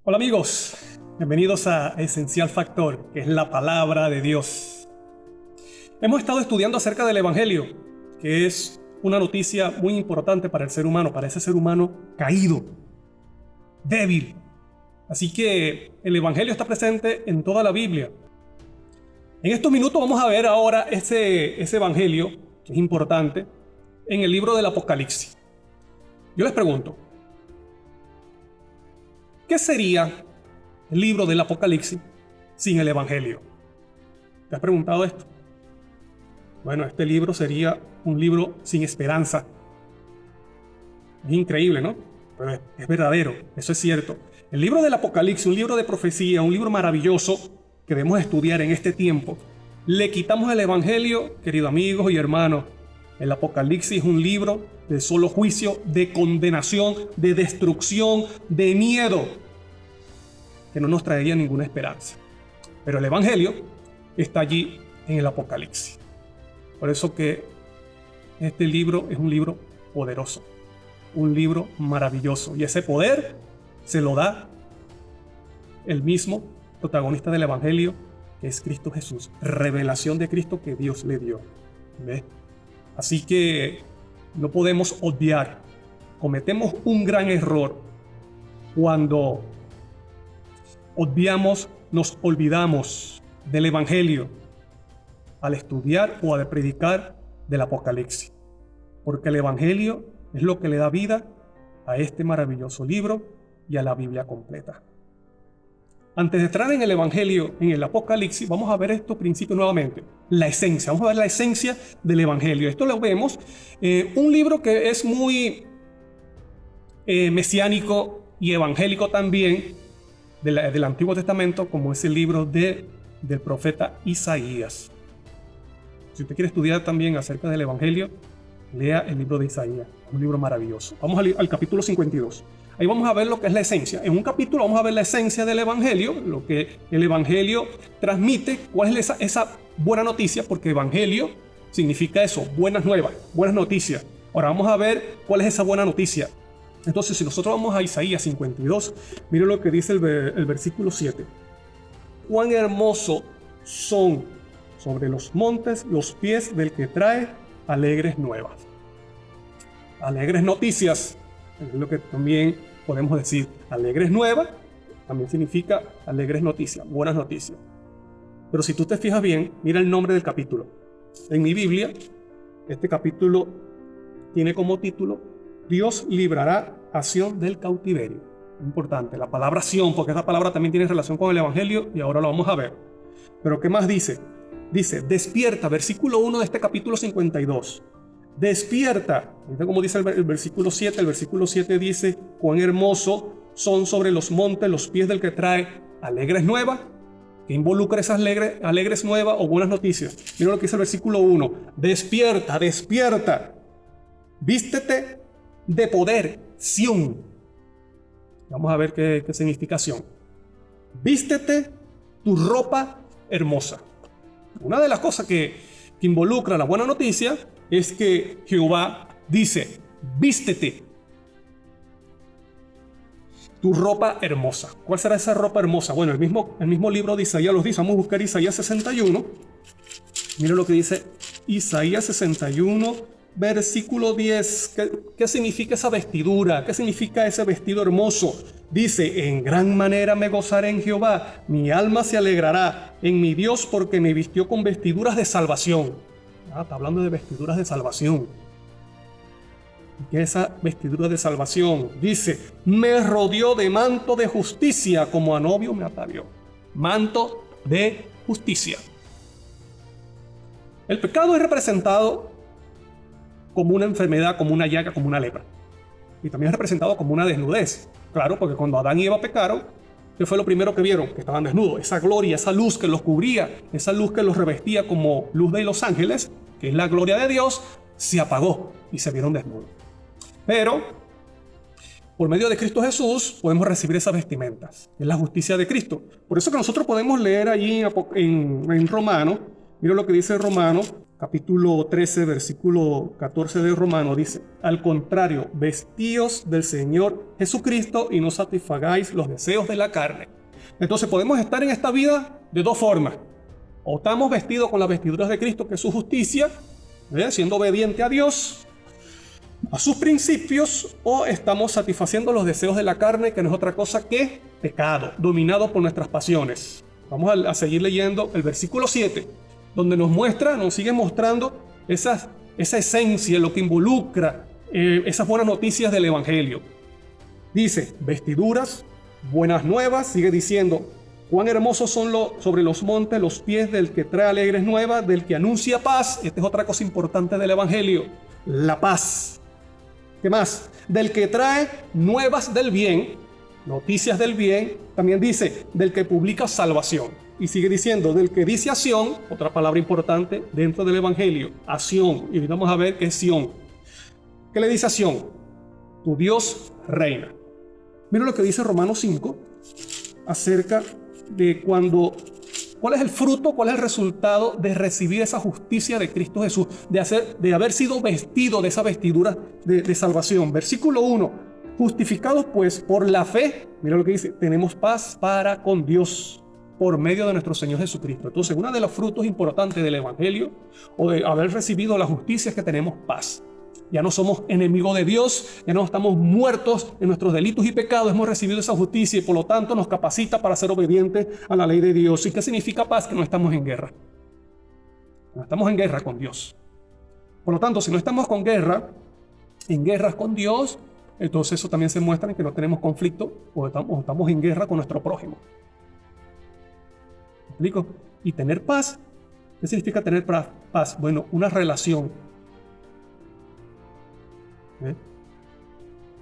Hola amigos, bienvenidos a Esencial Factor, que es la palabra de Dios. Hemos estado estudiando acerca del Evangelio, que es una noticia muy importante para el ser humano, para ese ser humano caído, débil. Así que el Evangelio está presente en toda la Biblia. En estos minutos vamos a ver ahora ese Evangelio, que es importante, en el libro del Apocalipsis. Yo les pregunto, ¿qué sería el libro del Apocalipsis sin el Evangelio? ¿Te has preguntado esto? Bueno, este libro sería un libro sin esperanza. Es increíble, ¿no? Pero es verdadero, eso es cierto. El libro del Apocalipsis, un libro de profecía, un libro maravilloso que debemos estudiar en este tiempo. Le quitamos el Evangelio, queridos amigos y hermanos. El Apocalipsis es un libro de solo juicio, de condenación, de destrucción, de miedo, que no nos traería ninguna esperanza. Pero el Evangelio está allí en el Apocalipsis. Por eso que este libro es un libro poderoso, un libro maravilloso. Y ese poder se lo da el mismo protagonista del Evangelio, que es Cristo Jesús. Revelación de Cristo que Dios le dio. ¿Ves? Así que no podemos obviar. Cometemos un gran error cuando nos olvidamos del Evangelio al estudiar o al predicar del Apocalipsis. Porque el Evangelio es lo que le da vida a este maravilloso libro y a la Biblia completa. Antes de entrar en el Evangelio, en el Apocalipsis, vamos a ver estos principios nuevamente. La esencia, vamos a ver la esencia del Evangelio. Esto lo vemos, un libro que es muy mesiánico y evangélico también, del Antiguo Testamento, como es el libro del profeta Isaías. Si usted quiere estudiar también acerca del Evangelio, lea el libro de Isaías, un libro maravilloso. Vamos al capítulo 52. Ahí vamos a ver lo que es la esencia. En un capítulo vamos a ver la esencia del Evangelio, lo que el Evangelio transmite, cuál es esa buena noticia, porque Evangelio significa eso, buenas nuevas, buenas noticias. Ahora vamos a ver cuál es esa buena noticia. Entonces, si nosotros vamos a Isaías 52, miren lo que dice el versículo 7. Cuán hermosos son sobre los montes los pies del que trae alegres nuevas. Alegres noticias, es lo que también podemos decir. Alegres nuevas también significa alegres noticias, buenas noticias. Pero si tú te fijas bien, mira el nombre del capítulo. En mi Biblia, este capítulo tiene como título: Dios librará a Sión del cautiverio. Importante, la palabra Sión, porque esta palabra también tiene relación con el Evangelio y ahora lo vamos a ver. Pero ¿qué más dice? Dice, despierta, versículo 1 de este capítulo 52. Despierta. ¿Viste cómo dice el versículo 7? El versículo 7 dice, cuán hermoso son sobre los montes los pies del que trae alegres nuevas. ¿Qué involucra esas alegres nuevas o buenas noticias? Mira lo que dice el versículo 1. Despierta, despierta. Vístete de poder, Sión. Vamos a ver qué significa Sión. Vístete tu ropa hermosa. Una de las cosas que involucra la buena noticia es que Jehová dice, vístete tu ropa hermosa. ¿Cuál será esa ropa hermosa? Bueno, el mismo libro de Isaías los dice. Vamos a buscar Isaías 61. Mira lo que dice Isaías 61, versículo 10. ¿Qué significa esa vestidura? ¿Qué significa ese vestido hermoso? Dice, en gran manera me gozaré en Jehová, mi alma se alegrará en mi Dios porque me vistió con vestiduras de salvación. Está hablando de vestiduras de salvación. ¿Qué es esa vestidura de salvación? Dice, me rodeó de manto de justicia, como a novio me atavió. Manto de justicia. El pecado es representado como una enfermedad, como una llaga, como una lepra. Y también es representado como una desnudez. Claro, porque cuando Adán y Eva pecaron, ¿qué fue lo primero que vieron? Que estaban desnudos. Esa gloria, esa luz que los cubría, esa luz que los revestía como luz de los ángeles, que es la gloria de Dios, se apagó y se vieron desnudos. Pero, por medio de Cristo Jesús, podemos recibir esas vestimentas. Es la justicia de Cristo. Por eso que nosotros podemos leer allí en Romanos, mira lo que dice Romanos, capítulo 13, versículo 14 de Romanos, dice: al contrario, vestíos del Señor Jesucristo y no satisfagáis los deseos de la carne. Entonces podemos estar en esta vida de dos formas. O estamos vestidos con las vestiduras de Cristo, que es su justicia, siendo obediente a Dios, a sus principios, o estamos satisfaciendo los deseos de la carne, que no es otra cosa que pecado, dominado por nuestras pasiones. Vamos a seguir leyendo el versículo 7, donde nos sigue mostrando esa esencia, lo que involucra esas buenas noticias del Evangelio. Dice: vestiduras, buenas nuevas. Sigue diciendo: cuán hermosos son sobre los montes los pies del que trae alegres nuevas, del que anuncia paz. Esta es otra cosa importante del Evangelio: la paz. ¿Qué más? Del que trae nuevas del bien, noticias del bien. También dice: del que publica salvación. Y sigue diciendo: del que dice a Sión, otra palabra importante dentro del Evangelio, a Sión. Y vamos a ver qué es Sión. ¿Qué le dice a Sión? Tu Dios reina. Mira lo que dice Romanos 5 acerca de cuál es el fruto, cuál es el resultado de recibir esa justicia de Cristo Jesús, de haber sido vestido de esa vestidura de salvación. Versículo 1: justificados pues por la fe, mira lo que dice, tenemos paz para con Dios por medio de nuestro Señor Jesucristo. Entonces, uno de los frutos importantes del Evangelio, o de haber recibido la justicia, es que tenemos paz. Ya no somos enemigos de Dios, ya no estamos muertos en nuestros delitos y pecados, hemos recibido esa justicia y por lo tanto nos capacita para ser obedientes a la ley de Dios. ¿Y qué significa paz? Que no estamos en guerra. No estamos en guerra con Dios. Por lo tanto, si no estamos en guerras con Dios, entonces eso también se muestra en que no tenemos conflicto o estamos en guerra con nuestro prójimo. ¿Me explico? Y tener paz, ¿qué significa tener paz? Bueno, una relación.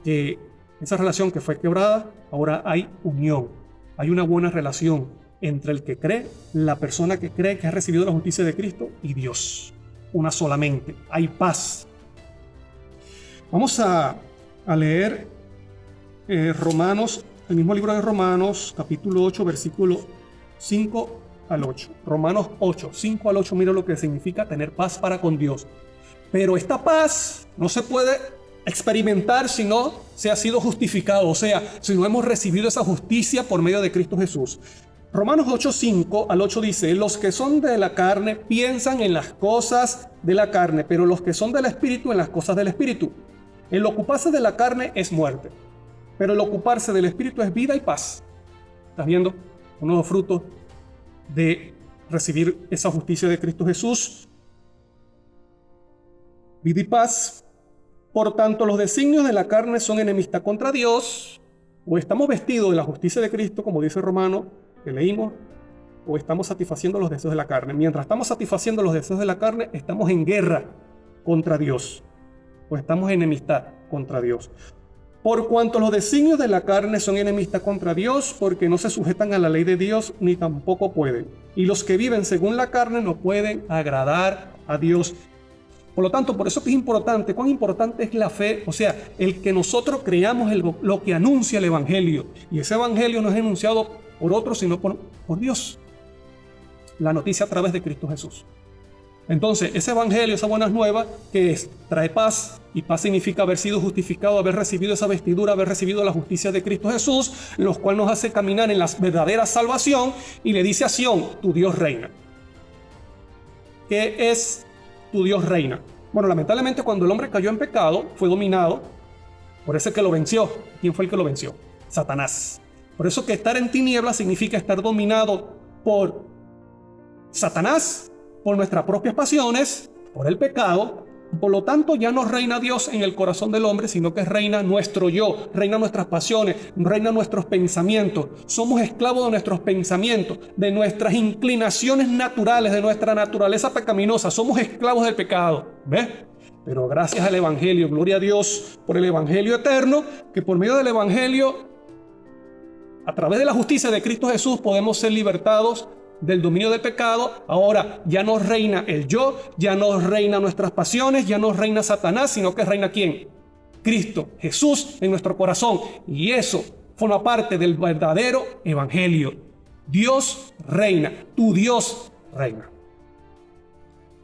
Que esa relación que fue quebrada, ahora hay unión, hay una buena relación entre el que cree, la persona que cree que ha recibido la justicia de Cristo, y Dios, una solamente, hay paz. Vamos a leer Romanos, el mismo libro de Romanos, capítulo 8, versículo 5 al 8. Romanos 8, 5 al 8, mira lo que significa tener paz para con Dios. Pero esta paz no se puede experimentar si no se ha sido justificado, o sea, si no hemos recibido esa justicia por medio de Cristo Jesús. Romanos 8, 5 al 8 dice: los que son de la carne piensan en las cosas de la carne, pero los que son del Espíritu en las cosas del Espíritu. El ocuparse de la carne es muerte, pero el ocuparse del Espíritu es vida y paz. ¿Estás viendo? Uno de los frutos de recibir esa justicia de Cristo Jesús. Vida y paz. Por tanto, los designios de la carne son enemistad contra Dios. O estamos vestidos de la justicia de Cristo, como dice Romano, que leímos, o estamos satisfaciendo los deseos de la carne. Mientras estamos satisfaciendo los deseos de la carne, estamos en guerra contra Dios, o estamos en enemistad contra Dios. Por cuanto los designios de la carne son enemistad contra Dios, porque no se sujetan a la ley de Dios, ni tampoco pueden. Y los que viven según la carne no pueden agradar a Dios. Por lo tanto, por eso que es importante, cuán importante es la fe, o sea, el que nosotros creamos lo que anuncia el Evangelio. Y ese Evangelio no es anunciado por otros, sino por Dios. La noticia a través de Cristo Jesús. Entonces, ese Evangelio, esa buenas nuevas, que es, trae paz, y paz significa haber sido justificado, haber recibido esa vestidura, haber recibido la justicia de Cristo Jesús, los cual nos hace caminar en la verdadera salvación, y le dice a Sión: tu Dios reina. ¿Qué es tu Dios reina? Bueno, lamentablemente cuando el hombre cayó en pecado, fue dominado por ese que lo venció. ¿Quién fue el que lo venció? Satanás. Por eso que estar en tinieblas significa estar dominado por Satanás, por nuestras propias pasiones, por el pecado. Por lo tanto, ya no reina Dios en el corazón del hombre, sino que reina nuestro yo, reina nuestras pasiones, reina nuestros pensamientos. Somos esclavos de nuestros pensamientos, de nuestras inclinaciones naturales, de nuestra naturaleza pecaminosa. Somos esclavos del pecado. ¿Ves? Pero gracias al Evangelio, gloria a Dios por el Evangelio eterno, que por medio del Evangelio, a través de la justicia de Cristo Jesús, podemos ser libertados del dominio del pecado. Ahora ya no reina el yo, ya no reina nuestras pasiones, ya no reina Satanás, sino que reina ¿quién? Cristo Jesús en nuestro corazón. Y eso forma parte del verdadero Evangelio. Dios reina, tu Dios reina.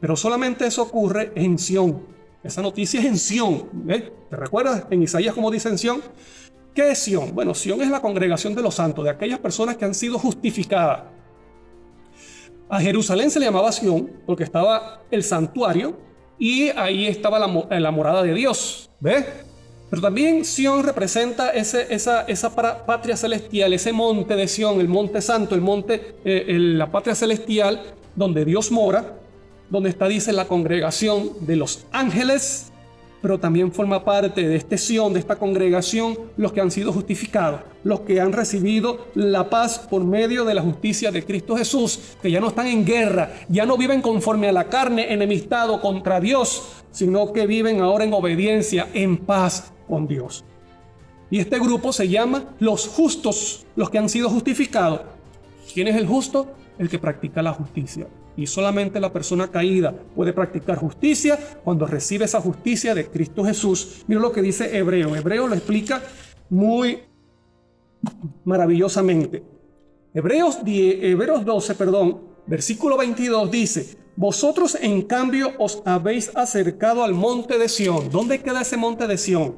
Pero solamente eso ocurre en Sión. Esa noticia es en Sión. ¿Te recuerdas en Isaías cómo dice en Sión? ¿Qué es Sión? Bueno, Sión es la congregación de los santos, de aquellas personas que han sido justificadas. A Jerusalén se le llamaba Sión porque estaba el santuario y ahí estaba la morada de Dios. ¿Ves? Pero también Sión representa esa patria celestial, ese monte de Sión, el monte santo, la patria celestial donde Dios mora, donde está, dice, la congregación de los ángeles, pero también forma parte de este Sión, de esta congregación, los que han sido justificados, los que han recibido la paz por medio de la justicia de Cristo Jesús, que ya no están en guerra, ya no viven conforme a la carne, enemistado contra Dios, sino que viven ahora en obediencia, en paz con Dios. Y este grupo se llama los justos, los que han sido justificados. ¿Quién es el justo? El que practica la justicia. Y solamente la persona caída puede practicar justicia cuando recibe esa justicia de Cristo Jesús. Mira lo que dice Hebreo. Hebreo lo explica muy maravillosamente. Hebreos 12, versículo 22 dice: vosotros en cambio os habéis acercado al monte de Sión. ¿Dónde queda ese monte de Sión?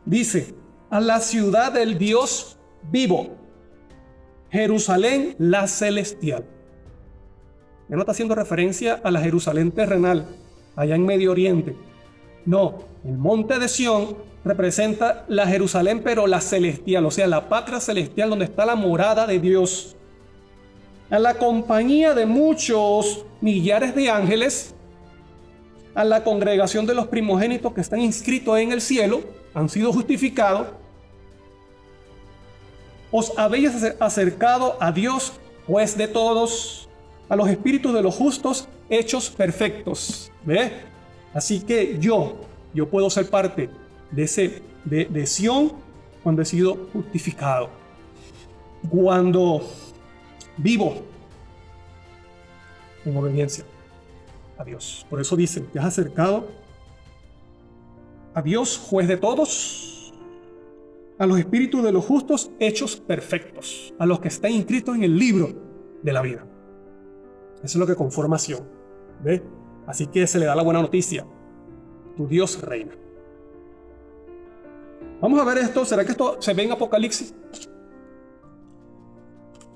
Dice: a la ciudad del Dios vivo, Jerusalén la celestial. Ya no está haciendo referencia a la Jerusalén terrenal, allá en Medio Oriente. No, el monte de Sión representa la Jerusalén, pero la celestial, o sea, la patria celestial donde está la morada de Dios. A la compañía de muchos millares de ángeles, a la congregación de los primogénitos que están inscritos en el cielo, han sido justificados. Os habéis acercado a Dios, juez de todos, a los espíritus de los justos hechos perfectos. ¿Ve? Así que yo puedo ser parte de Sión cuando he sido justificado. Cuando vivo en obediencia a Dios. Por eso dice: te has acercado a Dios, juez de todos, a los espíritus de los justos hechos perfectos, a los que están inscritos en el libro de la vida. Eso es lo que conforma Sión. ¿Ve? Así que se le da la buena noticia: tu Dios reina. Vamos a ver esto. ¿Será que esto se ve en Apocalipsis?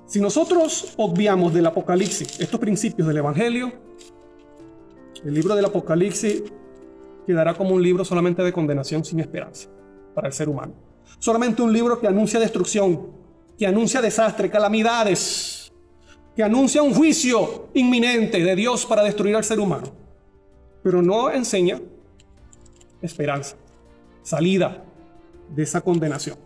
Si nosotros obviamos del Apocalipsis estos principios del Evangelio, el libro del Apocalipsis quedará como un libro solamente de condenación sin esperanza para el ser humano. Solamente un libro que anuncia destrucción, que anuncia desastre, calamidades, que anuncia un juicio inminente de Dios para destruir al ser humano. Pero no enseña esperanza, salida de esa condenación.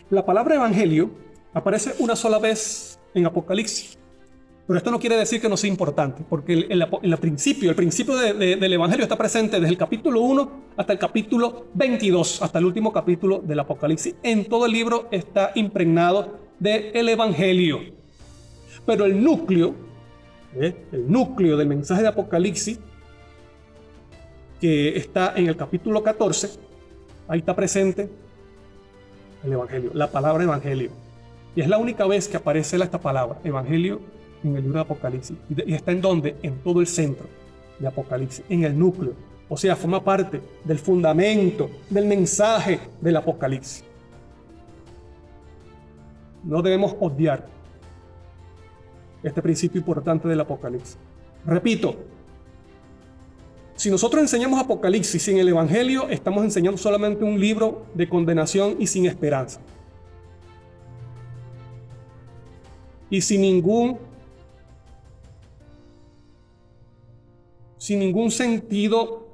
La palabra evangelio aparece una sola vez en Apocalipsis. Pero esto no quiere decir que no sea importante, porque el principio del Evangelio está presente desde el capítulo 1 hasta el capítulo 22, hasta el último capítulo del Apocalipsis. En todo el libro está impregnado del Evangelio. Pero el núcleo del mensaje de Apocalipsis, que está en el capítulo 14, ahí está presente el Evangelio, la palabra Evangelio. Y es la única vez que aparece esta palabra, Evangelio, en el libro de Apocalipsis. ¿Y está en dónde? En todo el centro de Apocalipsis, en el núcleo. O sea, forma parte del fundamento, del mensaje del Apocalipsis. No debemos obviar este principio importante del Apocalipsis. Repito, si nosotros enseñamos Apocalipsis sin el Evangelio, estamos enseñando solamente un libro de condenación y sin esperanza. Y sin ningún sentido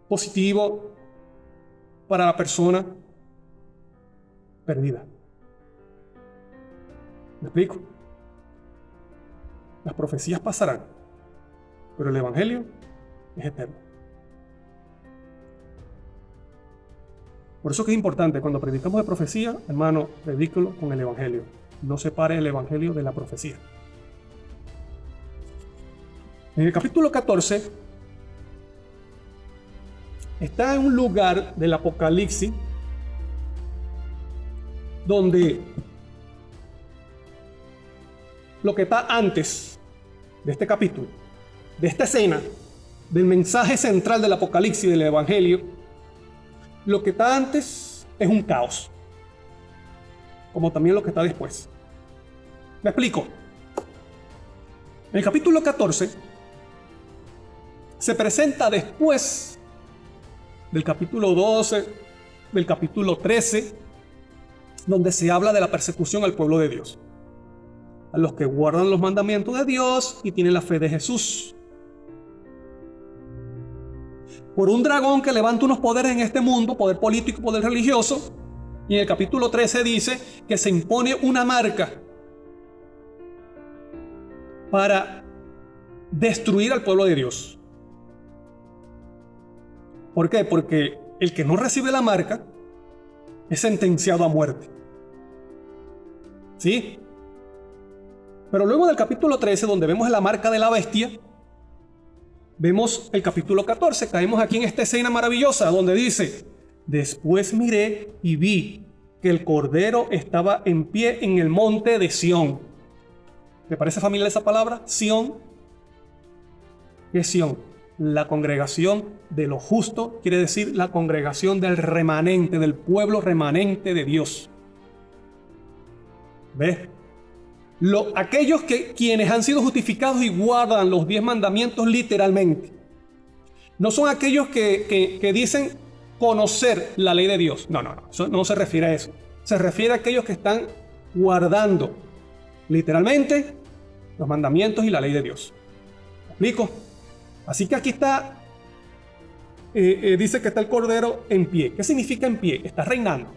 positivo para la persona perdida. ¿Me explico? Las profecías pasarán, pero el Evangelio es eterno. Por eso que es importante, cuando predicamos de profecía, hermano, predícalo con el Evangelio. No separe el Evangelio de la profecía. En el capítulo 14 está en un lugar del Apocalipsis donde lo que está antes de este capítulo, de esta escena, del mensaje central del Apocalipsis, del Evangelio, lo que está antes es un caos, como también lo que está después. Me explico. En el capítulo 14 se presenta después del capítulo 12, del capítulo 13, donde se habla de la persecución al pueblo de Dios, a los que guardan los mandamientos de Dios y tienen la fe de Jesús. Por un dragón que levanta unos poderes en este mundo, poder político y poder religioso, y en el capítulo 13 dice que se impone una marca para destruir al pueblo de Dios. ¿Por qué? Porque el que no recibe la marca es sentenciado a muerte. ¿Sí? Pero luego del capítulo 13, donde vemos la marca de la bestia, vemos el capítulo 14. Caemos aquí en esta escena maravillosa donde dice: después miré y vi que el Cordero estaba en pie en el monte de Sión. ¿Te parece familiar esa palabra? Sión. ¿Qué es Sión? La congregación de lo justo, quiere decir la congregación del remanente, del pueblo remanente de Dios. ¿Ves? Aquellos quienes han sido justificados y guardan los 10 mandamientos literalmente. No son aquellos que dicen conocer la ley de Dios. No, eso no se refiere a eso. Se refiere a aquellos que están guardando literalmente los mandamientos y la ley de Dios. ¿Me explico? Así que aquí está, dice que está el Cordero en pie. ¿Qué significa en pie? Está reinando.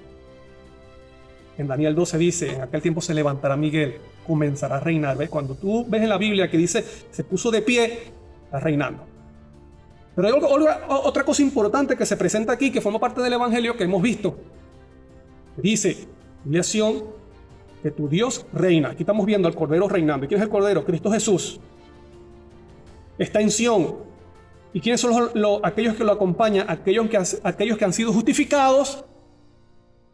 En Daniel 12 dice: en aquel tiempo se levantará Miguel, comenzará a reinar. ¿Ves? Cuando tú ves en la Biblia que dice se puso de pie, está reinando. Pero hay otra cosa importante que se presenta aquí, que forma parte del Evangelio que hemos visto. Dice, Sión, que tu Dios reina. Aquí estamos viendo al Cordero reinando. ¿Y quién es el Cordero? Cristo Jesús. Está en Sión. ¿Y quiénes son aquellos que lo acompañan? Aquellos que han sido justificados,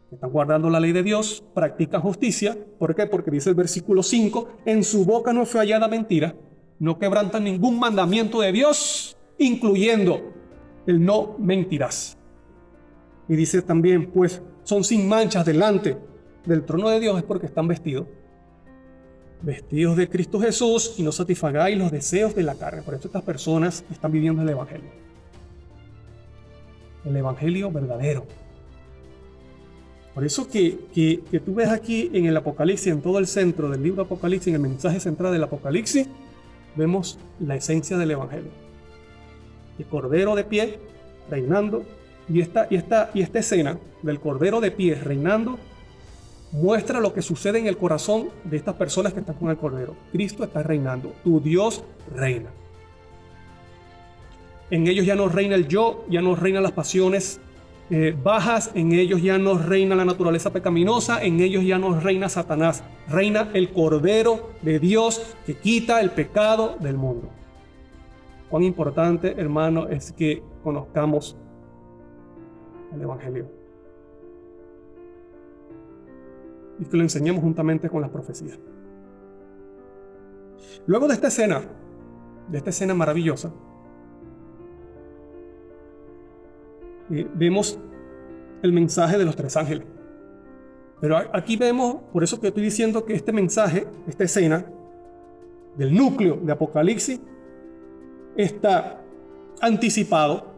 que están guardando la ley de Dios, practican justicia. ¿Por qué? Porque dice el versículo 5, en su boca no fue hallada mentira, no quebrantan ningún mandamiento de Dios, incluyendo el no mentirás. Y dice también, pues son sin manchas delante del trono de Dios, es porque están vestidos de Cristo Jesús y no satisfagáis los deseos de la carne. Por eso estas personas están viviendo el Evangelio verdadero. Por eso que tú ves aquí en el Apocalipsis, en todo el centro del libro Apocalipsis, en el mensaje central del Apocalipsis, vemos la esencia del Evangelio. El Cordero de pie, reinando, y esta escena del Cordero de pie, reinando, muestra lo que sucede en el corazón de estas personas que están con el Cordero. Cristo está reinando, tu Dios reina. En ellos ya no reina el yo, ya no reinan las pasiones bajas, en ellos ya no reina la naturaleza pecaminosa, en ellos ya no reina Satanás, reina el Cordero de Dios que quita el pecado del mundo. Cuán importante, hermano, es que conozcamos el Evangelio y que lo enseñemos juntamente con las profecías. Luego de esta escena maravillosa, vemos el mensaje de los 3 ángeles. Pero aquí vemos, por eso que estoy diciendo que este mensaje, esta escena del núcleo de Apocalipsis, está anticipado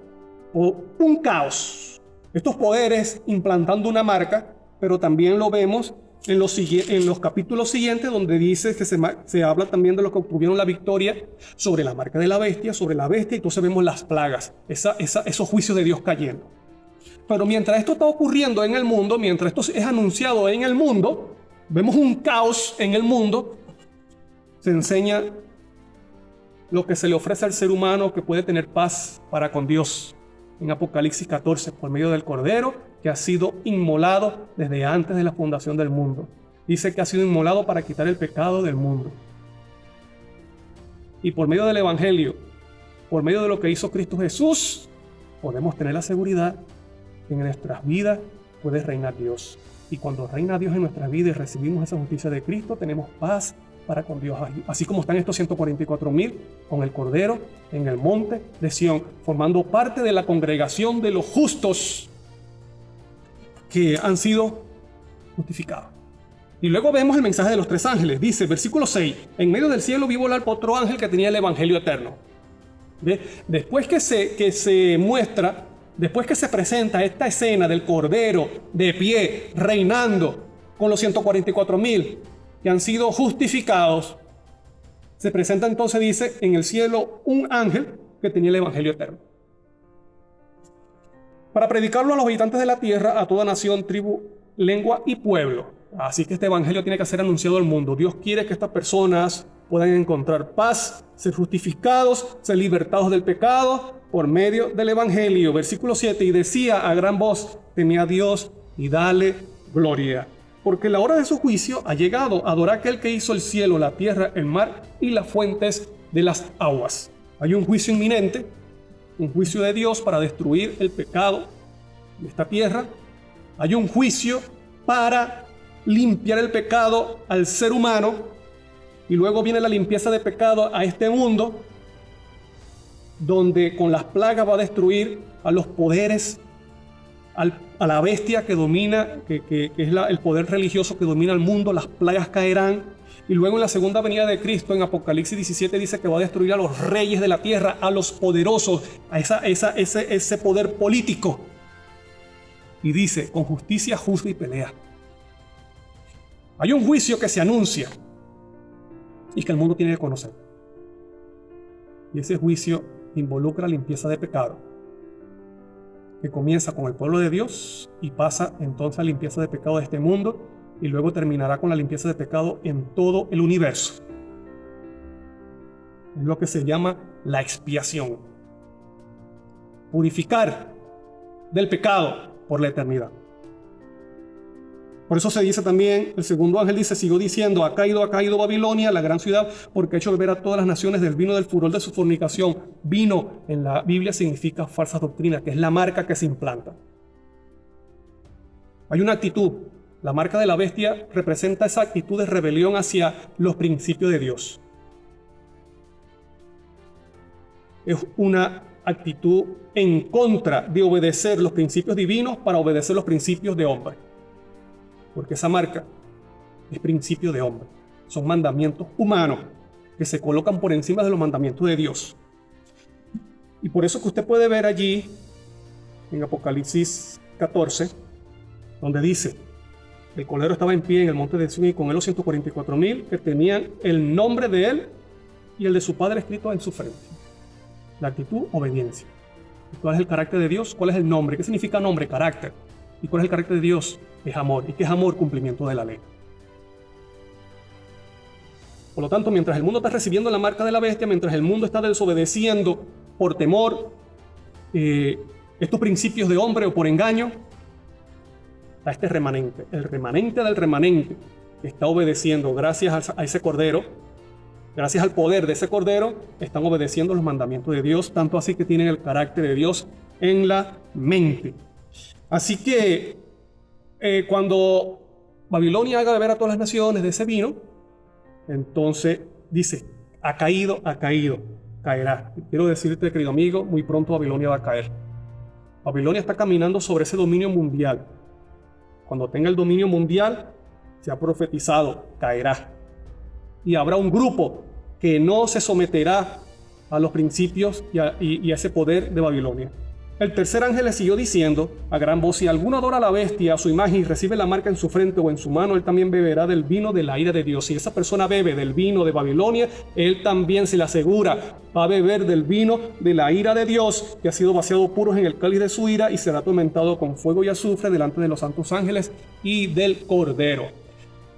por un caos. Estos poderes implantando una marca, pero también lo vemos en los capítulos siguientes, donde dice que se habla también de los que obtuvieron la victoria sobre la marca de la bestia, y entonces vemos las plagas, esos juicios de Dios cayendo. Pero mientras esto está ocurriendo en el mundo, mientras esto es anunciado en el mundo, vemos un caos en el mundo. Se enseña lo que se le ofrece al ser humano que puede tener paz para con Dios. En Apocalipsis 14, por medio del Cordero que ha sido inmolado desde antes de la fundación del mundo. Dice que ha sido inmolado para quitar el pecado del mundo. Y por medio del Evangelio, por medio de lo que hizo Cristo Jesús, podemos tener la seguridad que en nuestras vidas puede reinar Dios. Y cuando reina Dios en nuestras vidas y recibimos esa justicia de Cristo, tenemos paz para con Dios. Así como están estos 144,000 con el Cordero en el monte de Sión, formando parte de la congregación de los justos que han sido justificados. Y luego vemos el mensaje de los 3 ángeles. Dice, versículo 6, en medio del cielo vi volar otro ángel que tenía el evangelio eterno. ¿Ve? Después que se muestra, después que se presenta esta escena del Cordero de pie, reinando con los 144,000 que han sido justificados, se presenta entonces, dice, en el cielo un ángel que tenía el evangelio eterno, para predicarlo a los habitantes de la tierra, a toda nación, tribu, lengua y pueblo. Así que este evangelio tiene que ser anunciado al mundo. Dios quiere que estas personas puedan encontrar paz, ser justificados, ser libertados del pecado por medio del evangelio. Versículo 7, y decía a gran voz, temid a Dios y dale gloria, porque la hora de su juicio ha llegado. Adorad a aquel que hizo el cielo, la tierra, el mar y las fuentes de las aguas. Hay un juicio inminente, un juicio de Dios para destruir el pecado de esta tierra. Hay un juicio para limpiar el pecado al ser humano, y luego viene la limpieza de pecado a este mundo, donde con las plagas va a destruir a los poderes, a la bestia que domina, que es el poder religioso que domina el mundo. Las plagas caerán, y luego en la segunda venida de Cristo, en Apocalipsis 17, dice que va a destruir a los reyes de la tierra, a los poderosos, a ese poder político, y dice, con justicia juzga y pelea. Hay un juicio que se anuncia y que el mundo tiene que conocer. Y ese juicio involucra limpieza de pecado, que comienza con el pueblo de Dios y pasa entonces a limpieza de pecado de este mundo, y luego terminará con la limpieza de pecado en todo el universo. Es lo que se llama la expiación. Purificar del pecado por la eternidad. Por eso se dice también, el segundo ángel dice, siguió diciendo, ha caído Babilonia, la gran ciudad, porque ha hecho beber a todas las naciones del vino del furor de su fornicación. Vino en la Biblia significa falsa doctrina, que es la marca que se implanta. Hay una actitud, la marca de la bestia representa esa actitud de rebelión hacia los principios de Dios. Es una actitud en contra de obedecer los principios divinos para obedecer los principios de hombre. Porque esa marca es principio de hombre. Son mandamientos humanos que se colocan por encima de los mandamientos de Dios. Y por eso que usted puede ver allí en Apocalipsis 14, donde dice, el Cordero estaba en pie en el monte de Sión y con él los 144,000 que tenían el nombre de él y el de su Padre escrito en su frente. La actitud, obediencia. ¿Cuál es el carácter de Dios? ¿Cuál es el nombre? ¿Qué significa nombre? Carácter. ¿Y cuál es el carácter de Dios? Es amor. ¿Y qué es amor? Cumplimiento de la ley. Por lo tanto, mientras el mundo está recibiendo la marca de la bestia, mientras el mundo está desobedeciendo por temor estos principios de hombre o por engaño, está este remanente, el remanente del remanente, que está obedeciendo gracias a ese Cordero, gracias al poder de ese Cordero, están obedeciendo los mandamientos de Dios, tanto así que tienen el carácter de Dios en la mente. Así que cuando Babilonia haga beber a todas las naciones de ese vino, entonces dice, ha caído, caerá. Quiero decirte, querido amigo, muy pronto Babilonia va a caer. Babilonia está caminando sobre ese dominio mundial. Cuando tenga el dominio mundial, se ha profetizado, caerá. Y habrá un grupo que no se someterá a los principios y a ese poder de Babilonia. El tercer ángel le siguió diciendo a gran voz, si alguno adora a la bestia, a su imagen, y recibe la marca en su frente o en su mano, él también beberá del vino de la ira de Dios. Si esa persona bebe del vino de Babilonia, él también, se le asegura, va a beber del vino de la ira de Dios, que ha sido vaciado puros en el cáliz de su ira, y será atormentado con fuego y azufre delante de los santos ángeles y del Cordero.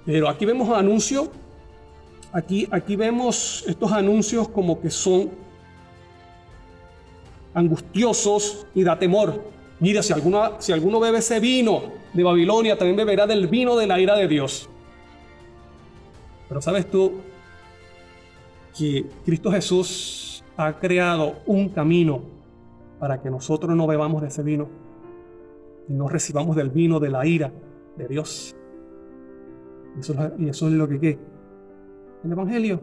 Pero aquí vemos anuncios, aquí vemos estos anuncios como que son angustiosos y da temor. Mira, si alguno bebe ese vino de Babilonia, también beberá del vino de la ira de Dios. Pero ¿sabes tú que Cristo Jesús ha creado un camino para que nosotros no bebamos de ese vino y no recibamos del vino de la ira de Dios? Y eso es lo que el Evangelio.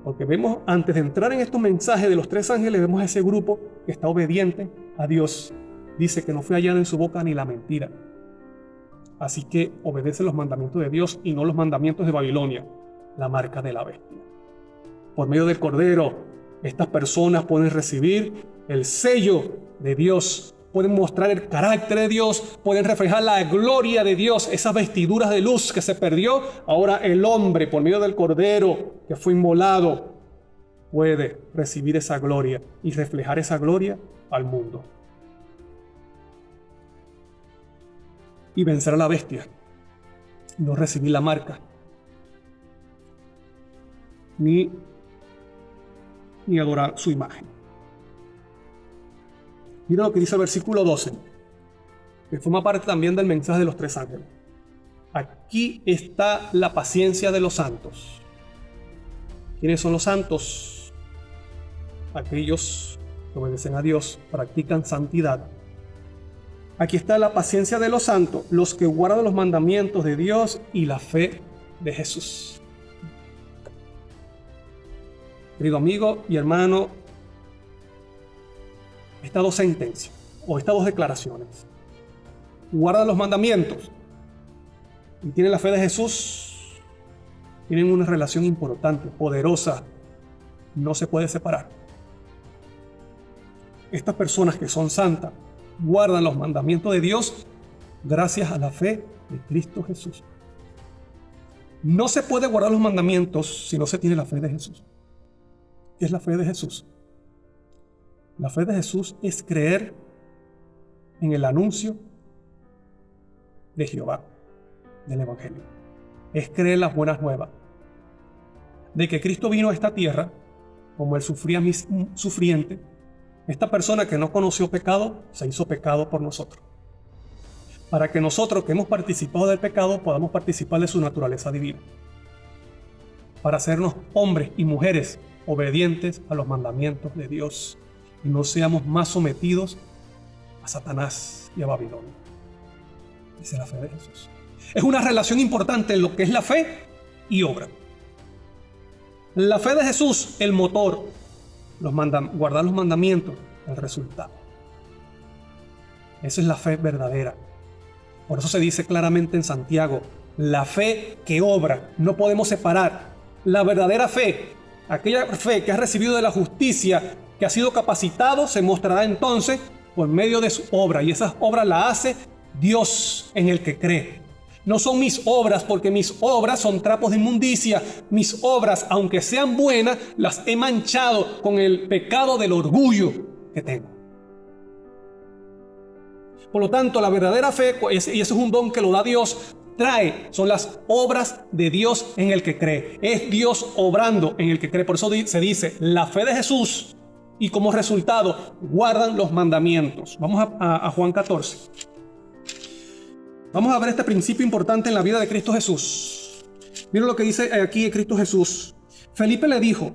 Porque vemos, antes de entrar en estos mensajes de los 3 ángeles, vemos a ese grupo que está obediente a Dios. Dice que no fue hallada en su boca ni la mentira. Así que obedece los mandamientos de Dios y no los mandamientos de Babilonia, la marca de la bestia. Por medio del Cordero, estas personas pueden recibir el sello de Dios, pueden mostrar el carácter de Dios, pueden reflejar la gloria de Dios, esas vestiduras de luz que se perdió. Ahora el hombre, por medio del Cordero que fue inmolado, puede recibir esa gloria y reflejar esa gloria al mundo. Y vencer a la bestia, no recibir la marca, ni adorar su imagen. Mira lo que dice el versículo 12, que forma parte también del mensaje de los 3 ángeles. Aquí está la paciencia de los santos. ¿Quiénes son los santos? Aquellos que obedecen a Dios, practican santidad. Aquí está la paciencia de los santos, los que guardan los mandamientos de Dios y la fe de Jesús. Querido amigo y hermano, estas 2 sentencias o estas 2 declaraciones, guardan los mandamientos y tienen la fe de Jesús, tienen una relación importante, poderosa, no se puede separar. Estas personas que son santas guardan los mandamientos de Dios gracias a la fe de Cristo Jesús. No se puede guardar los mandamientos si no se tiene la fe de Jesús. ¿Qué es la fe de Jesús? La fe de Jesús es creer en el anuncio de Jehová, del Evangelio. Es creer las buenas nuevas de que Cristo vino a esta tierra como el sufriente. Esta persona que no conoció pecado, se hizo pecado por nosotros. Para que nosotros que hemos participado del pecado podamos participar de su naturaleza divina. Para hacernos hombres y mujeres obedientes a los mandamientos de Dios y no seamos más sometidos a Satanás y a Babilonia. Esa es la fe de Jesús. Es una relación importante en lo que es la fe y obra. La fe de Jesús, el motor, guardar los mandamientos, el resultado. Esa es la fe verdadera. Por eso se dice claramente en Santiago, la fe que obra. No podemos separar la verdadera fe, aquella fe que ha recibido de la justicia, que ha sido capacitado, se mostrará entonces por medio de su obra. Y esas obras las hace Dios en el que cree. No son mis obras, porque mis obras son trapos de inmundicia. Mis obras, aunque sean buenas, las he manchado con el pecado del orgullo que tengo. Por lo tanto, la verdadera fe, y ese es un don que lo da Dios, son las obras de Dios en el que cree. Es Dios obrando en el que cree. Por eso se dice la fe de Jesús y como resultado guardan los mandamientos. Vamos a Juan 14. Vamos a ver este principio importante en la vida de Cristo Jesús. Miren lo que dice aquí de Cristo Jesús. Felipe le dijo,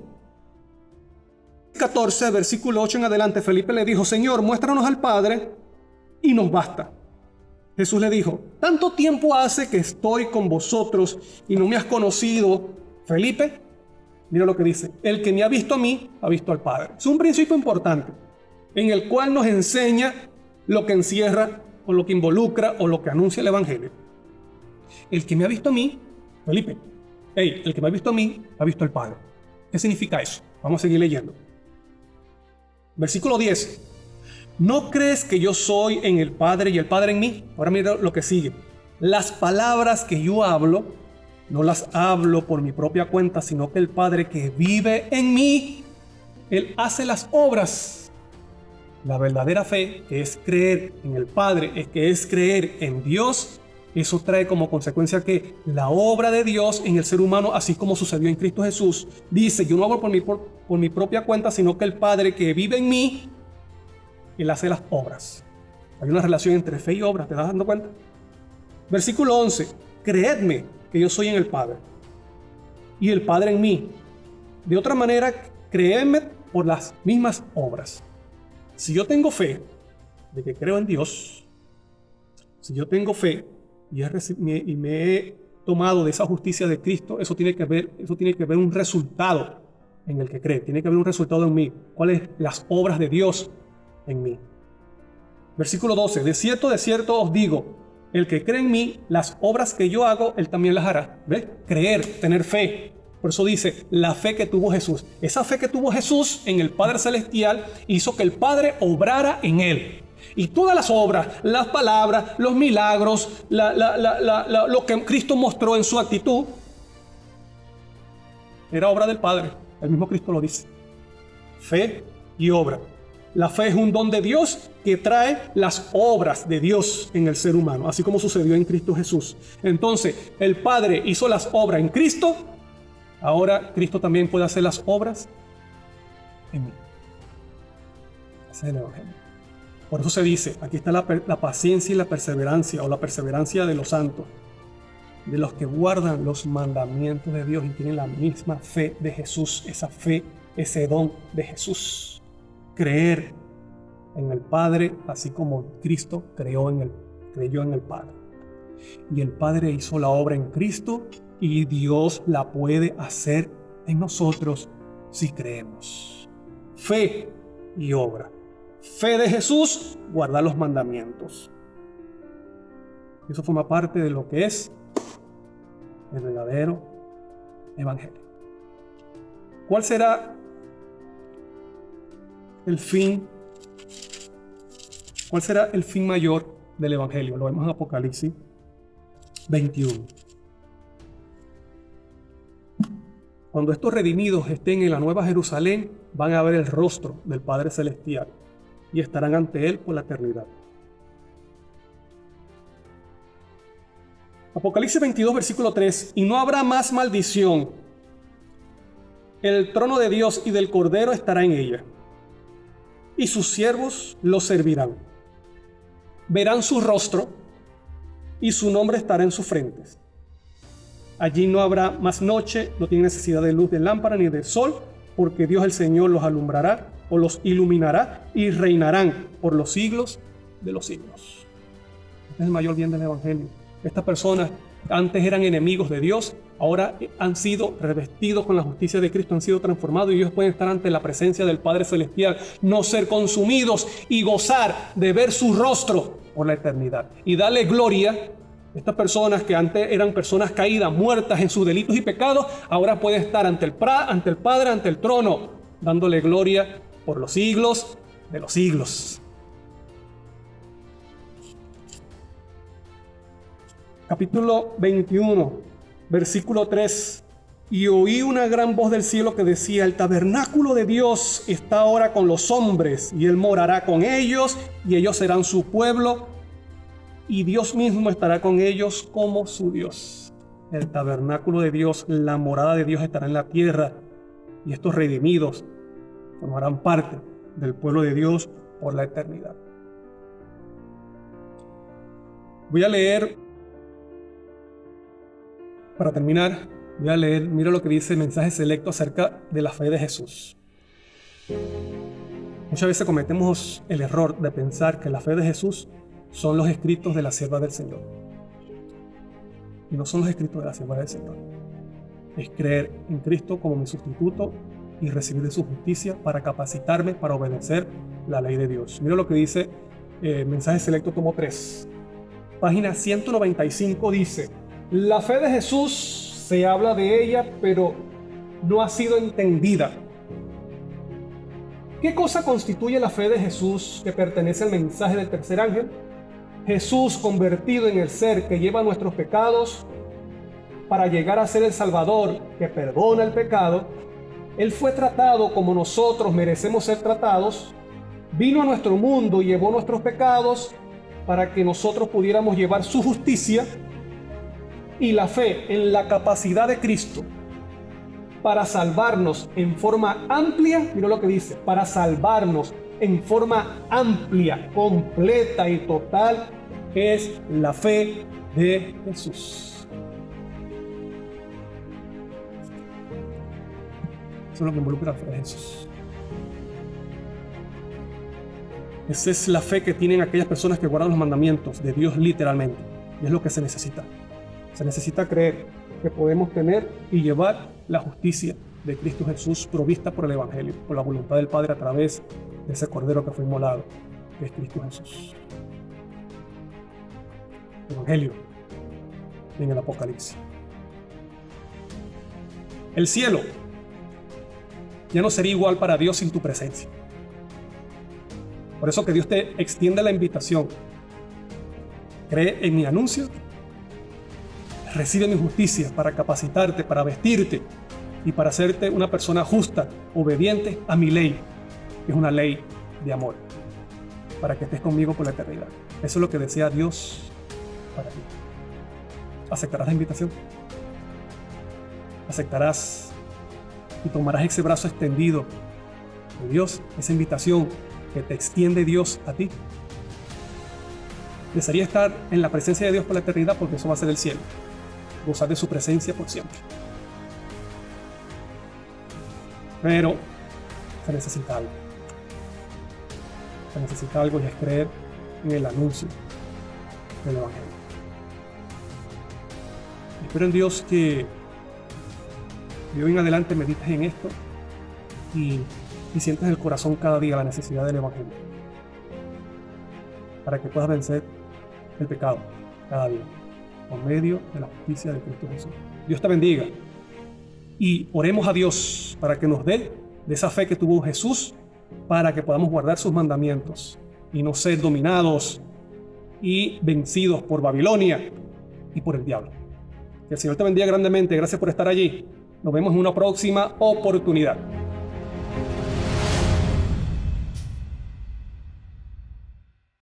14, versículo 8 en adelante, Felipe le dijo, Señor, muéstranos al Padre y nos basta. Jesús le dijo, ¿tanto tiempo hace que estoy con vosotros y no me has conocido, Felipe? Mira lo que dice, el que me ha visto a mí, ha visto al Padre. Es un principio importante, en el cual nos enseña lo que encierra, o lo que involucra, o lo que anuncia el Evangelio. El que me ha visto a mí, Felipe, el que me ha visto a mí, ha visto al Padre. ¿Qué significa eso? Vamos a seguir leyendo. Versículo 10. ¿No crees que yo soy en el Padre y el Padre en mí? Ahora mira lo que sigue. Las palabras que yo hablo, no las hablo por mi propia cuenta, sino que el Padre que vive en mí, Él hace las obras. La verdadera fe, que es creer en el Padre, que es creer en Dios, eso trae como consecuencia que la obra de Dios en el ser humano, así como sucedió en Cristo Jesús, dice, yo no hablo por mi propia cuenta, sino que el Padre que vive en mí, Él hace las obras. Hay una relación entre fe y obra, ¿te das dando cuenta? Versículo 11. Creedme que yo soy en el Padre y el Padre en mí. De otra manera, creedme por las mismas obras. Si yo tengo fe de que creo en Dios, si yo tengo fe y me he tomado de esa justicia de Cristo, eso tiene que ver un resultado en el que cree. Tiene que haber un resultado en mí. ¿Cuáles son las obras de Dios en mí? Versículo 12. De cierto os digo, el que cree en mí, las obras que yo hago, él también las hará. ¿Ves? Creer, tener fe. Por eso dice, la fe que tuvo Jesús. Esa fe que tuvo Jesús en el Padre Celestial hizo que el Padre obrara en él. Y todas las obras, las palabras, los milagros, lo que Cristo mostró en su actitud, era obra del Padre. El mismo Cristo lo dice. Fe y obra. La fe es un don de Dios que trae las obras de Dios en el ser humano, así como sucedió en Cristo Jesús. Entonces, el Padre hizo las obras en Cristo, ahora Cristo también puede hacer las obras en mí. Ese es el Evangelio. Por eso se dice, aquí está la paciencia y la perseverancia, o la perseverancia de los santos, de los que guardan los mandamientos de Dios y tienen la misma fe de Jesús, esa fe, ese don de Jesús. Creer en el Padre, así como Cristo creyó en el Padre. Y el Padre hizo la obra en Cristo y Dios la puede hacer en nosotros si creemos. Fe y obra. Fe de Jesús, guardar los mandamientos. Eso forma parte de lo que es el verdadero Evangelio. ¿Cuál será el fin? ¿Cuál será el fin mayor del Evangelio? Lo vemos en Apocalipsis 21. Cuando estos redimidos estén en la Nueva Jerusalén, van a ver el rostro del Padre Celestial y estarán ante Él por la eternidad. Apocalipsis 22, versículo 3. Y no habrá más maldición. El trono de Dios y del Cordero estará en ella, y sus siervos los servirán. Verán su rostro, y su nombre estará en sus frentes. Allí no habrá más noche, no tienen necesidad de luz de lámpara ni de sol, porque Dios el Señor los alumbrará o los iluminará y reinarán por los siglos de los siglos. Este es el mayor bien del Evangelio. Estas personas antes eran enemigos de Dios, ahora han sido revestidos con la justicia de Cristo, han sido transformados y ellos pueden estar ante la presencia del Padre Celestial, no ser consumidos y gozar de ver su rostro por la eternidad y darle gloria. Estas personas que antes eran personas caídas, muertas en sus delitos y pecados, ahora pueden estar ante el Padre, ante el trono, dándole gloria por los siglos de los siglos. Capítulo 21, versículo 3. Y oí una gran voz del cielo que decía: el tabernáculo de Dios está ahora con los hombres, y Él morará con ellos, y ellos serán su pueblo, y Dios mismo estará con ellos como su Dios. El tabernáculo de Dios, la morada de Dios estará en la tierra, y estos redimidos formarán parte del pueblo de Dios por la eternidad. Voy a leer, para terminar, mira lo que dice el mensaje selecto acerca de la fe de Jesús. Muchas veces cometemos el error de pensar que la fe de Jesús son los escritos de la sierva del Señor. Y no son los escritos de la sierva del Señor. Es creer en Cristo como mi sustituto y recibir de su justicia para capacitarme para obedecer la ley de Dios. Mira lo que dice mensaje selecto tomo 3. Página 195 dice: la fe de Jesús se habla de ella, pero no ha sido entendida. ¿Qué cosa constituye la fe de Jesús que pertenece al mensaje del tercer ángel? Jesús convertido en el ser que lleva nuestros pecados para llegar a ser el Salvador que perdona el pecado. Él fue tratado como nosotros merecemos ser tratados, vino a nuestro mundo y llevó nuestros pecados para que nosotros pudiéramos llevar su justicia. Y la fe en la capacidad de Cristo para salvarnos en forma amplia, mira lo que dice, para salvarnos en forma amplia, completa y total, es la fe de Jesús. Eso es lo que involucra la fe de Jesús. Esa es la fe que tienen aquellas personas que guardan los mandamientos de Dios literalmente. Y es lo que se necesita. Se necesita creer que podemos tener y llevar la justicia de Cristo Jesús provista por el Evangelio, por la voluntad del Padre a través de ese Cordero que fue inmolado, que es Cristo Jesús. Evangelio en el Apocalipsis. El cielo ya no sería igual para Dios sin tu presencia. Por eso que Dios te extiende la invitación. Cree en mi anuncio, recibe mi justicia para capacitarte, para vestirte y para hacerte una persona justa, obediente a mi ley, que es una ley de amor, para que estés conmigo por la eternidad. Eso es lo que desea Dios para ti. ¿Aceptarás la invitación? ¿Aceptarás y tomarás ese brazo extendido de Dios, esa invitación que te extiende Dios a ti? Desearía estar en la presencia de Dios por la eternidad, porque eso va a ser el cielo, gozar de su presencia por siempre. Pero se necesita algo. Se necesita algo, y es creer en el anuncio del Evangelio. Espero en Dios que de hoy en adelante medites en esto y sientas en el corazón cada día la necesidad del Evangelio, para que puedas vencer el pecado cada día por medio de la justicia de Cristo Jesús. Dios te bendiga, y oremos a Dios para que nos dé de esa fe que tuvo Jesús, para que podamos guardar sus mandamientos y no ser dominados y vencidos por Babilonia y por el diablo. Que el Señor te bendiga grandemente. Gracias por estar allí. Nos vemos en una próxima oportunidad.